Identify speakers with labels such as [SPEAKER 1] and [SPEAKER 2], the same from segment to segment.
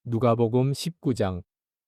[SPEAKER 1] 누가복음 19장.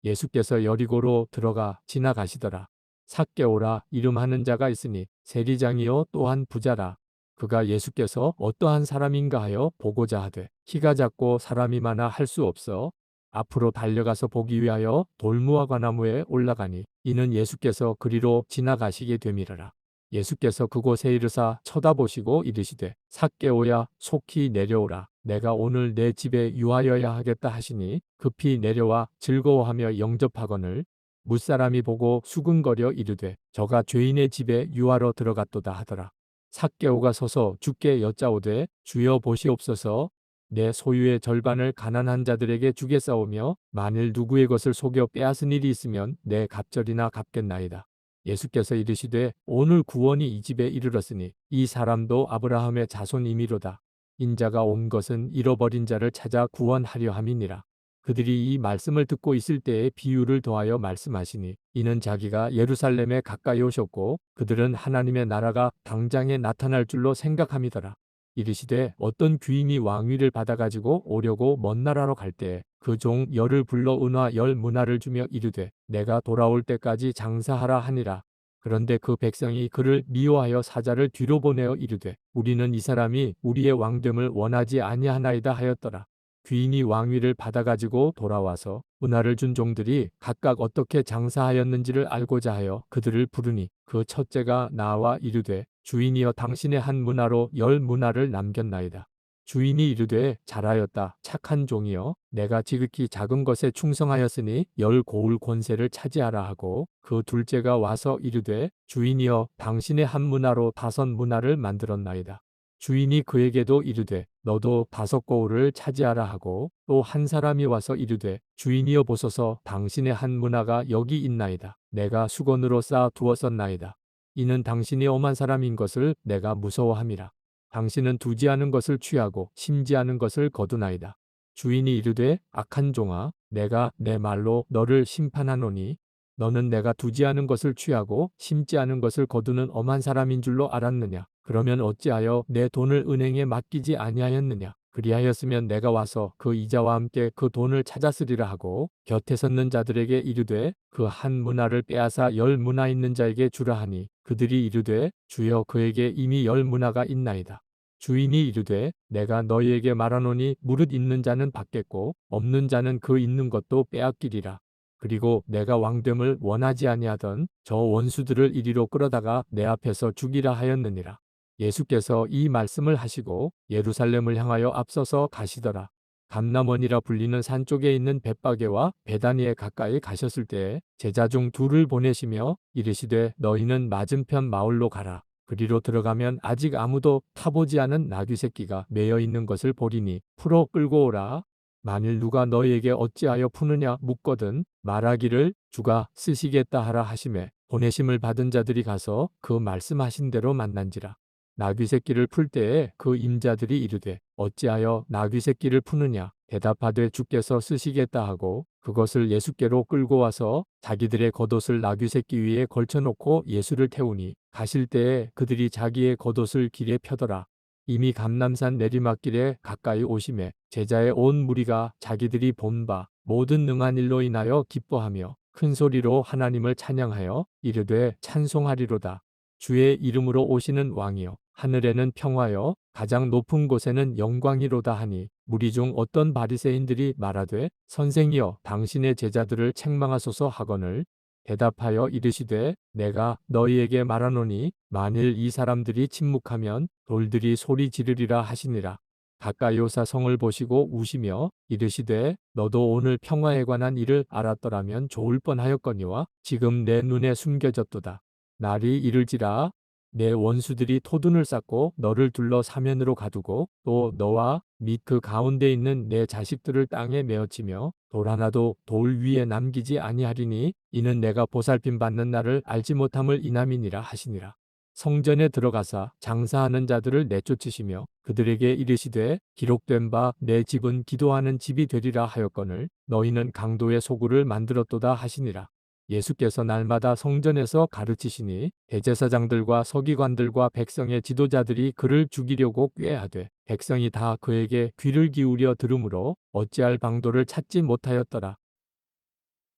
[SPEAKER 1] 예수께서 여리고로 들어가 지나가시더라. 삭개오라 이름하는 자가 있으니 세리장이요 또한 부자라. 그가 예수께서 어떠한 사람인가 하여 보고자 하되 키가 작고 사람이 많아 할 수 없어 앞으로 달려가서 보기 위하여 돌무화과 나무에 올라가니 이는 예수께서 그리로 지나가시게 되밀어라. 예수께서 그곳에 이르사 쳐다보시고 이르시되 삭개오야 속히 내려오라. 내가 오늘 내 집에 유하여야 하겠다 하시니 급히 내려와 즐거워하며 영접하거늘 무사람이 보고 수근거려 이르되 저가 죄인의 집에 유하러 들어갔도다 하더라. 삭개오가 서서 주께 여짜오되 주여 보시옵소서 내 소유의 절반을 가난한 자들에게 주겠사오며 만일 누구의 것을 속여 빼앗은 일이 있으면 내 갑절이나 갚겠나이다. 예수께서 이르시되 오늘 구원이 이 집에 이르렀으니 이 사람도 아브라함의 자손이미로다. 인자가 온 것은 잃어버린 자를 찾아 구원하려 함이니라. 그들이 이 말씀을 듣고 있을 때에 비유를 더하여 말씀하시니 이는 자기가 예루살렘에 가까이 오셨고 그들은 하나님의 나라가 당장에 나타날 줄로 생각함이더라. 이르시되 어떤 귀인이 왕위를 받아가지고 오려고 먼 나라로 갈 때에 그 종 열을 불러 은화 열 문화를 주며 이르되 내가 돌아올 때까지 장사하라 하니라. 그런데 그 백성이 그를 미워하여 사자를 뒤로 보내어 이르되 우리는 이 사람이 우리의 왕됨을 원하지 아니하나이다 하였더라. 귀인이 왕위를 받아가지고 돌아와서 은화를 준 종들이 각각 어떻게 장사하였는지를 알고자 하여 그들을 부르니 그 첫째가 나와 이르되 주인이여 당신의 한 문화로 열 문화를 남겼나이다. 주인이 이르되 잘하였다 착한 종이여 내가 지극히 작은 것에 충성하였으니 열 고울 권세를 차지하라 하고 그 둘째가 와서 이르되 주인이여 당신의 한 문화로 다섯 문화를 만들었나이다. 주인이 그에게도 이르되 너도 다섯 고울을 차지하라 하고 또 한 사람이 와서 이르되 주인이여 보소서 당신의 한 문화가 여기 있나이다. 내가 수건으로 쌓아 두었었나이다. 이는 당신이 엄한 사람인 것을 내가 무서워함이라. 당신은 두지 않은 것을 취하고 심지 않은 것을 거두나이다. 주인이 이르되 악한 종아 내가 내 말로 너를 심판하노니 너는 내가 두지 않은 것을 취하고 심지 않은 것을 거두는 엄한 사람인 줄로 알았느냐. 그러면 어찌하여 내 돈을 은행에 맡기지 아니하였느냐. 그리하였으면 내가 와서 그 이자와 함께 그 돈을 찾았으리라 하고 곁에 섰는 자들에게 이르되 그 한 문화를 빼앗아 열 문화 있는 자에게 주라 하니 그들이 이르되 주여 그에게 이미 열 문화가 있나이다. 주인이 이르되 내가 너희에게 말하노니 무릇 있는 자는 받겠고 없는 자는 그 있는 것도 빼앗기리라. 그리고 내가 왕됨을 원하지 아니하던 저 원수들을 이리로 끌어다가 내 앞에서 죽이라 하였느니라. 예수께서 이 말씀을 하시고 예루살렘을 향하여 앞서서 가시더라. 감람원이라 불리는 산 쪽에 있는 벳바게와 베다니에 가까이 가셨을 때에 제자 중 둘을 보내시며 이르시되 너희는 맞은편 마을로 가라. 그리로 들어가면 아직 아무도 타보지 않은 나귀 새끼가 매여 있는 것을 보리니 풀어 끌고 오라. 만일 누가 너희에게 어찌하여 푸느냐 묻거든 말하기를 주가 쓰시겠다 하라 하시매 보내심을 받은 자들이 가서 그 말씀하신 대로 만난지라. 나귀 새끼를 풀 때에 그 임자들이 이르되 어찌하여 나귀 새끼를 푸느냐 대답하되 주께서 쓰시겠다 하고 그것을 예수께로 끌고 와서 자기들의 겉옷을 나귀 새끼 위에 걸쳐놓고 예수를 태우니 가실 때에 그들이 자기의 겉옷을 길에 펴더라. 이미 감람산 내리막길에 가까이 오심에 제자의 온 무리가 자기들이 본 바 모든 능한 일로 인하여 기뻐하며 큰 소리로 하나님을 찬양하여 이르되 찬송하리로다. 주의 이름으로 오시는 왕이여 하늘에는 평화여 가장 높은 곳에는 영광이로다 하니 무리 중 어떤 바리새인들이 말하되 선생이여 당신의 제자들을 책망하소서 하거늘 대답하여 이르시되 내가 너희에게 말하노니 만일 이 사람들이 침묵하면 돌들이 소리 지르리라 하시니라. 가까이 오사 성을 보시고 우시며 이르시되 너도 오늘 평화에 관한 일을 알았더라면 좋을 뻔하였거니와 지금 내 눈에 숨겨졌도다. 날이 이를지라 내 원수들이 토둔을 쌓고 너를 둘러 사면으로 가두고 또 너와 및 그 가운데 있는 내 자식들을 땅에 메어치며 돌 하나도 돌 위에 남기지 아니하리니 이는 내가 보살핌 받는 날을 알지 못함을 인함이니라 하시니라. 성전에 들어가사 장사하는 자들을 내쫓으시며 그들에게 이르시되 기록된 바 내 집은 기도하는 집이 되리라 하였거늘 너희는 강도의 소굴을 만들었도다 하시니라. 예수께서 날마다 성전에서 가르치시니 대제사장들과 서기관들과 백성의 지도자들이 그를 죽이려고 꾀하되 백성이 다 그에게 귀를 기울여 들으므로 어찌할 방도를 찾지 못하였더라.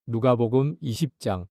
[SPEAKER 1] 누가복음 20장.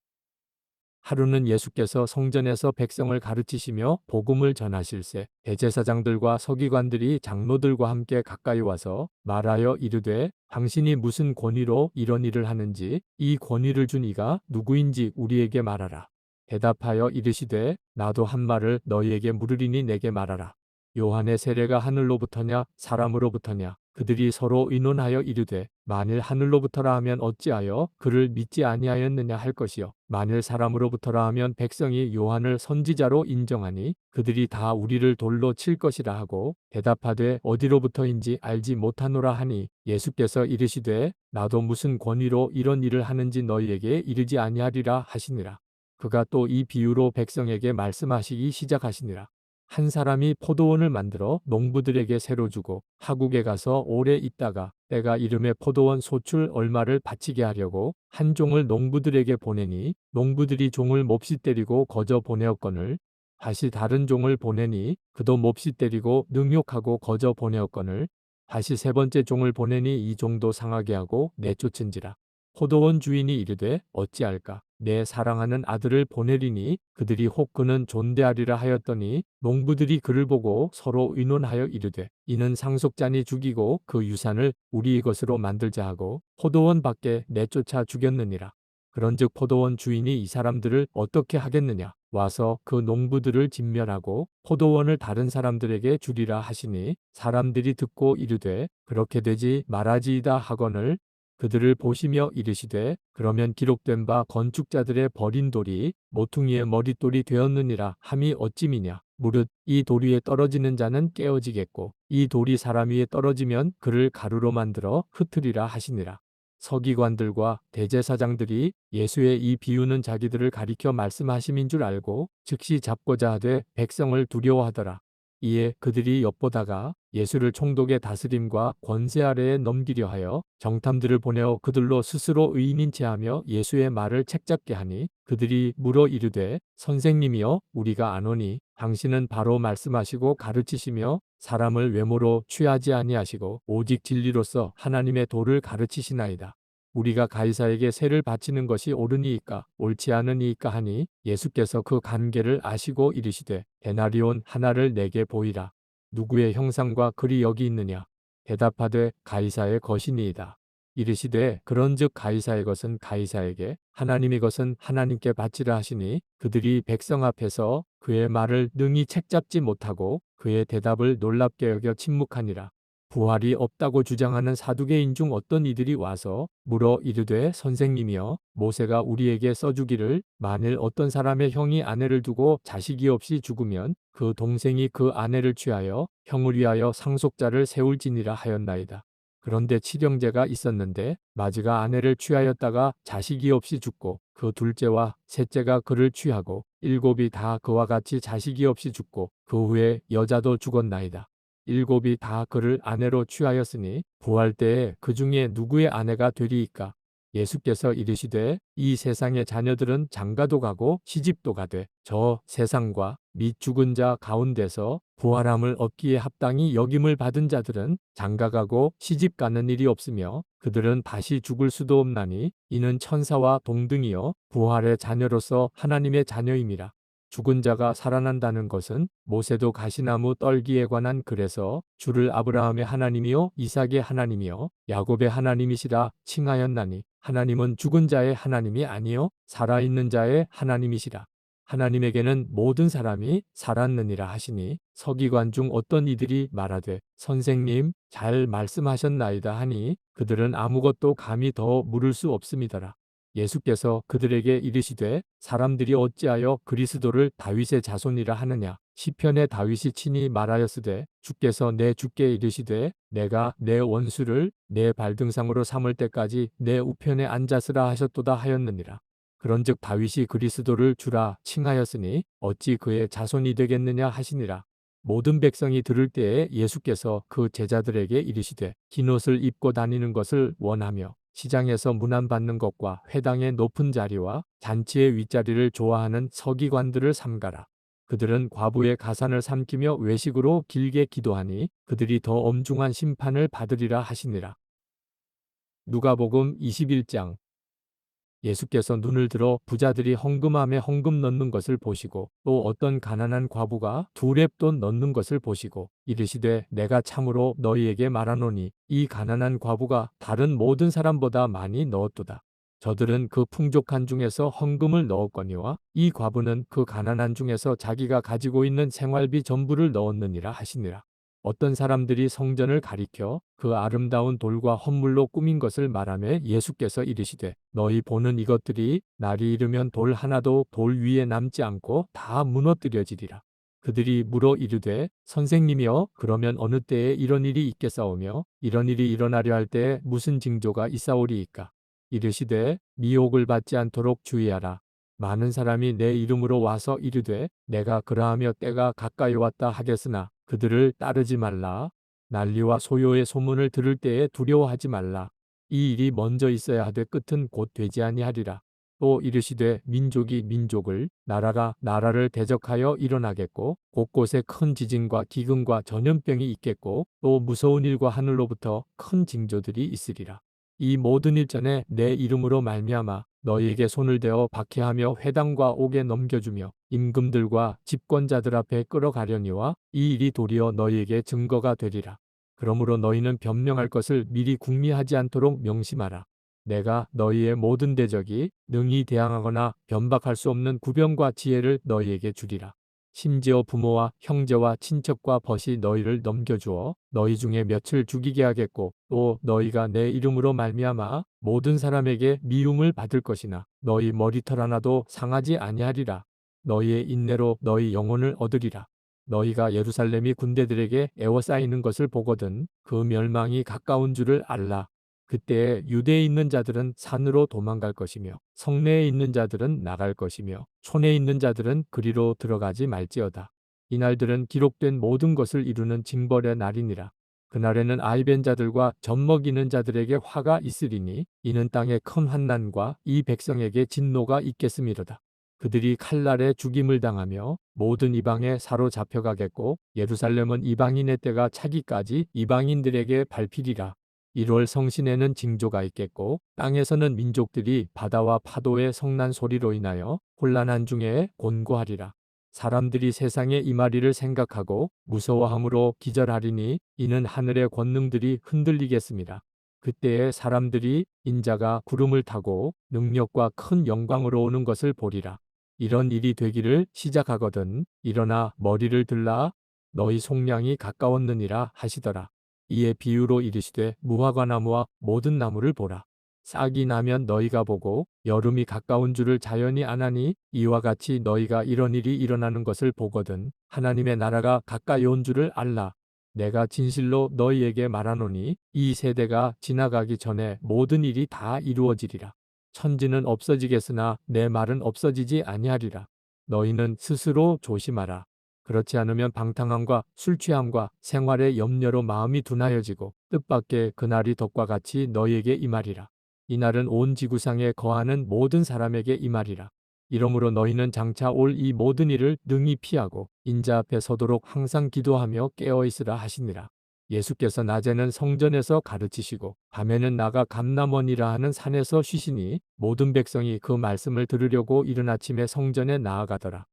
[SPEAKER 1] 하루는 예수께서 성전에서 백성을 가르치시며 복음을 전하실세 대제사장들과 서기관들이 장로들과 함께 가까이 와서 말하여 이르되 당신이 무슨 권위로 이런 일을 하는지 이 권위를 준 이가 누구인지 우리에게 말하라. 대답하여 이르시되 나도 한 말을 너희에게 물으리니 내게 말하라. 요한의 세례가 하늘로부터냐 사람으로부터냐. 그들이 서로 의논하여 이르되 만일 하늘로부터라 하면 어찌하여 그를 믿지 아니하였느냐 할 것이요 만일 사람으로부터라 하면 백성이 요한을 선지자로 인정하니 그들이 다 우리를 돌로 칠 것이라 하고 대답하되 어디로부터인지 알지 못하노라 하니 예수께서 이르시되 나도 무슨 권위로 이런 일을 하는지 너희에게 이르지 아니하리라 하시니라. 그가 또 이 비유로 백성에게 말씀하시기 시작하시니라. 한 사람이 포도원을 만들어 농부들에게 새로 주고 하국에 가서 오래 있다가 때가 이름에 포도원 소출 얼마를 바치게 하려고 한 종을 농부들에게 보내니 농부들이 종을 몹시 때리고 거저 보내었거늘 다시 다른 종을 보내니 그도 몹시 때리고 능욕하고 거저 보내었거늘 다시 세 번째 종을 보내니 이 종도 상하게 하고 내쫓은지라. 포도원 주인이 이르되 어찌할까 내 사랑하는 아들을 보내리니 그들이 혹 그는 존대하리라 하였더니 농부들이 그를 보고 서로 의논하여 이르되 이는 상속자니 죽이고 그 유산을 우리의 것으로 만들자 하고 포도원 밖에 내쫓아 죽였느니라. 그런즉 포도원 주인이 이 사람들을 어떻게 하겠느냐 와서 그 농부들을 진멸하고 포도원을 다른 사람들에게 주리라 하시니 사람들이 듣고 이르되 그렇게 되지 말아지이다 하거늘 그들을 보시며 이르시되 그러면 기록된 바 건축자들의 버린 돌이 모퉁이의 머릿돌이 되었느니라 함이 어찌미냐. 무릇 이 돌 위에 떨어지는 자는 깨어지겠고 이 돌이 사람 위에 떨어지면 그를 가루로 만들어 흩으리라 하시니라. 서기관들과 대제사장들이 예수의 이 비유는 자기들을 가리켜 말씀하심인 줄 알고 즉시 잡고자 하되 백성을 두려워하더라. 이에 그들이 엿보다가 예수를 총독의 다스림과 권세 아래에 넘기려 하여 정탐들을 보내어 그들로 스스로 의인인 체하며 예수의 말을 책잡게 하니 그들이 물어 이르되 선생님이여 우리가 아노니 당신은 바로 말씀하시고 가르치시며 사람을 외모로 취하지 아니하시고 오직 진리로서 하나님의 도를 가르치시나이다. 우리가 가이사에게 세를 바치는 것이 옳으니이까 옳지 않으니이까 하니 예수께서 그 관계를 아시고 이르시되 데나리온 하나를 내게 보이라. 누구의 형상과 글이 여기 있느냐. 대답하되 가이사의 것이니이다. 이르시되 그런즉 가이사의 것은 가이사에게 하나님의 것은 하나님께 바치라 하시니 그들이 백성 앞에서 그의 말을 능히 책잡지 못하고 그의 대답을 놀랍게 여겨 침묵하니라. 부활이 없다고 주장하는 사두개인 중 어떤 이들이 와서 물어 이르되 선생님이여 모세가 우리에게 써주기를 만일 어떤 사람의 형이 아내를 두고 자식이 없이 죽으면 그 동생이 그 아내를 취하여 형을 위하여 상속자를 세울지니라 하였나이다. 그런데 칠형제가 있었는데 마지가 아내를 취하였다가 자식이 없이 죽고 그 둘째와 셋째가 그를 취하고 일곱이 다 그와 같이 자식이 없이 죽고 그 후에 여자도 죽었나이다. 일곱이 다 그를 아내로 취하였으니 부활 때에 그 중에 누구의 아내가 되리이까? 예수께서 이르시되 이 세상의 자녀들은 장가도 가고 시집도 가되 저 세상과 및 죽은 자 가운데서 부활함을 얻기에 합당히 여김을 받은 자들은 장가가고 시집 가는 일이 없으며 그들은 다시 죽을 수도 없나니 이는 천사와 동등이요 부활의 자녀로서 하나님의 자녀임이라. 죽은 자가 살아난다는 것은 모세도 가시나무 떨기에 관한 글에서 주를 아브라함의 하나님이요 이삭의 하나님이요 야곱의 하나님이시라 칭하였나니 하나님은 죽은 자의 하나님이 아니요 살아있는 자의 하나님이시라. 하나님에게는 모든 사람이 살았느니라 하시니 서기관 중 어떤 이들이 말하되 선생님 잘 말씀하셨나이다 하니 그들은 아무것도 감히 더 물을 수 없음이더라. 예수께서 그들에게 이르시되 사람들이 어찌하여 그리스도를 다윗의 자손이라 하느냐. 시편에 다윗이 친히 말하였으되 주께서 내 주께 이르시되 내가 내 원수를 내 발등상으로 삼을 때까지 내 우편에 앉았으라 하셨도다 하였느니라. 그런즉 다윗이 그리스도를 주라 칭하였으니 어찌 그의 자손이 되겠느냐 하시니라. 모든 백성이 들을 때에 예수께서 그 제자들에게 이르시되 긴 옷을 입고 다니는 것을 원하며 시장에서 문안받는 것과 회당의 높은 자리와 잔치의 윗자리를 좋아하는 서기관들을 삼가라. 그들은 과부의 가산을 삼키며 외식으로 길게 기도하니 그들이 더 엄중한 심판을 받으리라 하시니라. 누가복음 21장. 예수께서 눈을 들어 부자들이 헌금함에 헌금 넣는 것을 보시고 또 어떤 가난한 과부가 두 렙돈 넣는 것을 보시고 이르시되 내가 참으로 너희에게 말하노니 이 가난한 과부가 다른 모든 사람보다 많이 넣었도다. 저들은 그 풍족한 중에서 헌금을 넣었거니와 이 과부는 그 가난한 중에서 자기가 가지고 있는 생활비 전부를 넣었느니라 하시니라. 어떤 사람들이 성전을 가리켜 그 아름다운 돌과 헌물로 꾸민 것을 말하며 예수께서 이르시되 너희 보는 이것들이 날이 이르면 돌 하나도 돌 위에 남지 않고 다 무너뜨려지리라. 그들이 물어 이르되 선생님이여 그러면 어느 때에 이런 일이 있겠사오며 이런 일이 일어나려 할 때에 무슨 징조가 있사오리이까. 이르시되 미혹을 받지 않도록 주의하라. 많은 사람이 내 이름으로 와서 이르되 내가 그러하며 때가 가까이 왔다 하겠으나 그들을 따르지 말라. 난리와 소요의 소문을 들을 때에 두려워하지 말라. 이 일이 먼저 있어야 하되 끝은 곧 되지 아니하리라. 또 이르시되 민족이 민족을 나라가 나라를 대적하여 일어나겠고 곳곳에 큰 지진과 기근과 전염병이 있겠고 또 무서운 일과 하늘로부터 큰 징조들이 있으리라. 이 모든 일 전에 내 이름으로 말미암아 너희에게 손을 대어 박해하며 회당과 옥에 넘겨주며 임금들과 집권자들 앞에 끌어가려니와 이 일이 도리어 너희에게 증거가 되리라. 그러므로 너희는 변명할 것을 미리 궁리하지 않도록 명심하라. 내가 너희의 모든 대적이 능히 대항하거나 변박할 수 없는 구병과 지혜를 너희에게 주리라. 심지어 부모와 형제와 친척과 벗이 너희를 넘겨주어 너희 중에 몇을 죽이게 하겠고 또 너희가 내 이름으로 말미암아 모든 사람에게 미움을 받을 것이나 너희 머리털 하나도 상하지 아니하리라. 너희의 인내로 너희 영혼을 얻으리라. 너희가 예루살렘이 군대들에게 에워싸이는 것을 보거든 그 멸망이 가까운 줄을 알라. 그때에 유대에 있는 자들은 산으로 도망갈 것이며 성내에 있는 자들은 나갈 것이며 촌에 있는 자들은 그리로 들어가지 말지어다. 이날들은 기록된 모든 것을 이루는 징벌의 날이니라. 그날에는 아이벤 자들과 젖먹이는 자들에게 화가 있으리니 이는 땅에 큰 환난과 이 백성에게 진노가 있겠음이로다. 그들이 칼날에 죽임을 당하며 모든 이방에 사로잡혀가겠고 예루살렘은 이방인의 때가 차기까지 이방인들에게 밟히리라. 1월 성신에는 징조가 있겠고 땅에서는 민족들이 바다와 파도의 성난 소리로 인하여 혼란한 중에 곤고하리라. 사람들이 세상에 임하리를 생각하고 무서워함으로 기절하리니 이는 하늘의 권능들이 흔들리겠습니다. 그때에 사람들이 인자가 구름을 타고 능력과 큰 영광으로 오는 것을 보리라. 이런 일이 되기를 시작하거든 일어나 머리를 들라 너희 속량이 가까웠느니라 하시더라. 이에 비유로 이르시되 무화과 나무와 모든 나무를 보라. 싹이 나면 너희가 보고 여름이 가까운 줄을 자연히 아나니 이와 같이 너희가 이런 일이 일어나는 것을 보거든 하나님의 나라가 가까이 온 줄을 알라. 내가 진실로 너희에게 말하노니 이 세대가 지나가기 전에 모든 일이 다 이루어지리라. 천지는 없어지겠으나 내 말은 없어지지 아니하리라. 너희는 스스로 조심하라. 그렇지 않으면 방탕함과 술 취함과 생활의 염려로 마음이 둔하여지고 뜻밖의 그날이 덕과 같이 너희에게 임하리라. 이날은 온 지구상에 거하는 모든 사람에게 임하리라. 이러므로 너희는 장차 올 이 모든 일을 능히 피하고 인자 앞에 서도록 항상 기도하며 깨어 있으라 하시니라. 예수께서 낮에는 성전에서 가르치시고 밤에는 나가 감람원이라 하는 산에서 쉬시니 모든 백성이 그 말씀을 들으려고 이른 아침에 성전에 나아가더라.